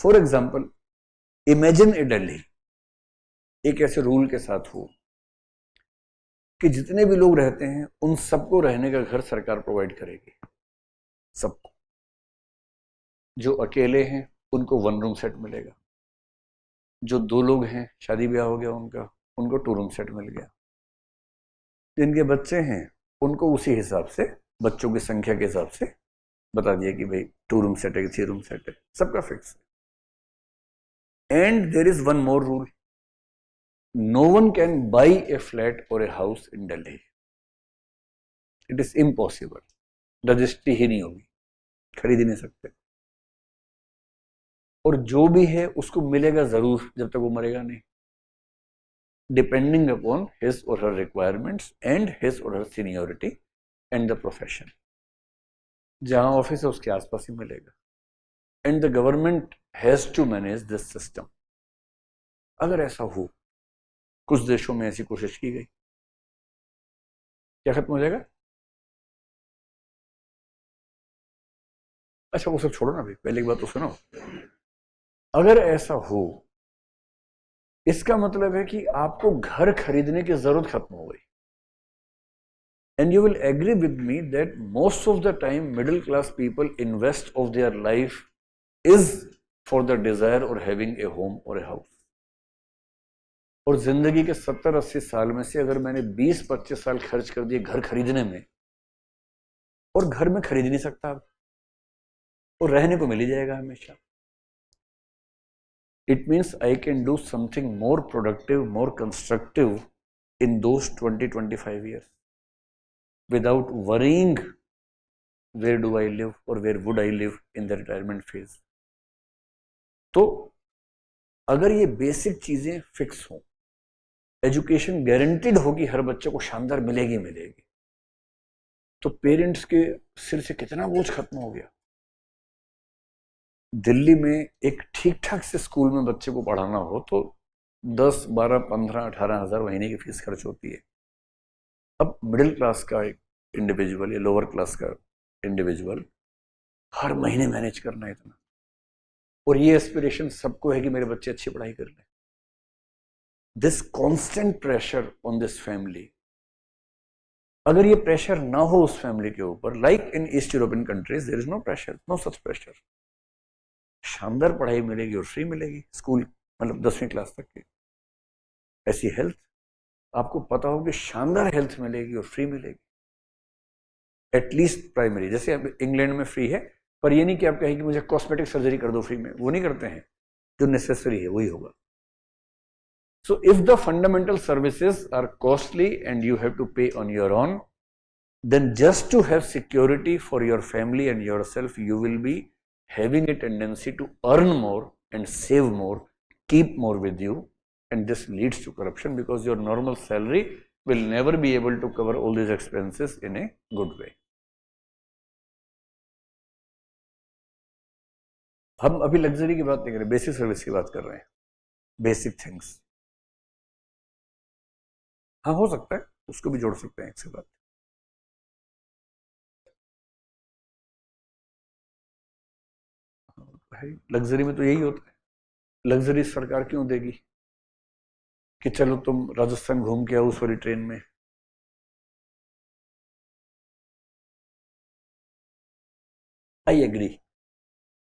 For example, imagine ए दिल्ली एक ऐसे rule के साथ हो कि जितने भी लोग रहते हैं उन सबको रहने का घर सरकार प्रोवाइड करेगी, सबको। जो अकेले हैं उनको 1 रूम सेट मिलेगा, जो 2 लोग हैं शादी ब्याह हो गया उनका, उनको 2 रूम सेट मिल गया, जिनके बच्चे हैं उनको उसी हिसाब से, बच्चों की संख्या के हिसाब से बता दिया कि भाई 2 रूम सेट है, 3 रूम सेट है, सबका फिक्स है। And there is one more rule, no one can buy a flat और a house in Delhi, it is impossible, registry ही नहीं होगी, खरीद ही नहीं सकते। और जो भी है उसको मिलेगा जरूर जब तक वो मरेगा नहीं, डिपेंडिंग अपॉन हिज और हर रिक्वायरमेंट्स एंड हिज और her seniority and the profession. जहां ऑफिस है उसके आसपास ही मिलेगा। And the government has to manage this system. अगर ऐसा हो, कुछ देशों में ऐसी कोशिश की गई, क्या खत्म हो जाएगा? अच्छा वो सब छोड़ो ना, भाई पहले एक बात तो सुनो। अगर ऐसा हो, इसका मतलब है कि आपको घर खरीदने की जरूरत खत्म हो गई। And you will agree with me that most of the time middle class people invest of their life is for the desire और हैविंग ए होम और ए हाउस। और जिंदगी के 70-80 साल में से अगर मैंने 20-25 साल खर्च कर दिए घर खरीदने में, और घर में खरीद नहीं सकता अब, और रहने को मिल ही जाएगा हमेशा, it means I can do something more productive, more constructive in those 20-25 years without worrying where do I live or where would I live in the retirement phase. तो अगर ये बेसिक चीजें फिक्स हों, एजुकेशन गारंटीड होगी, हर बच्चे को शानदार मिलेगी मिलेगी, तो पेरेंट्स के सिर से कितना बोझ खत्म हो गया। दिल्ली में एक ठीक ठाक से स्कूल में बच्चे को पढ़ाना हो तो 10, 12, 15, 18 हजार महीने की फीस खर्च होती है। अब मिडिल क्लास का एक इंडिविजुअल या लोअर क्लास का इंडिविजुअल हर महीने मैनेज करना है इतना, और ये एस्पिरेशन सबको है कि मेरे बच्चे अच्छी पढ़ाई कर लें। This constant pressure on this family, अगर ये प्रेशर ना हो उस फैमिली के ऊपर, like in East European countries there is no pressure, no such pressure, शानदार पढ़ाई मिलेगी और फ्री मिलेगी, स्कूल मतलब 10वीं क्लास तक की। ऐसी हेल्थ, आपको पता हो कि शानदार हेल्थ मिलेगी और फ्री मिलेगी, एटलीस्ट प्राइमरी। जैसे अब इंग्लैंड में फ्री है, पर ये नहीं कि आप कहें कि मुझे कॉस्मेटिक सर्जरी कर दो फ्री में, वो नहीं करते हैं, जो नेसेसरी है वही होगा। So if the fundamental services are costly and you have to pay on your own, then just to have security for your family and yourself, you will be having a tendency to earn more and save more, keep more with you, and this leads to corruption because your normal salary will never be able to cover all these expenses in a good way. हम अभी luxury की बात नहीं कर रहे, basic service की बात कर रहे हैं, बेसिक थिंग्स। हाँ हो सकता है, उसको भी जोड़ सकते हैं एक से बात। लग्जरी में तो यही होता है, लग्जरी सरकार क्यों देगी कि चलो तुम राजस्थान घूम के आओ उस वाली ट्रेन में। I agree,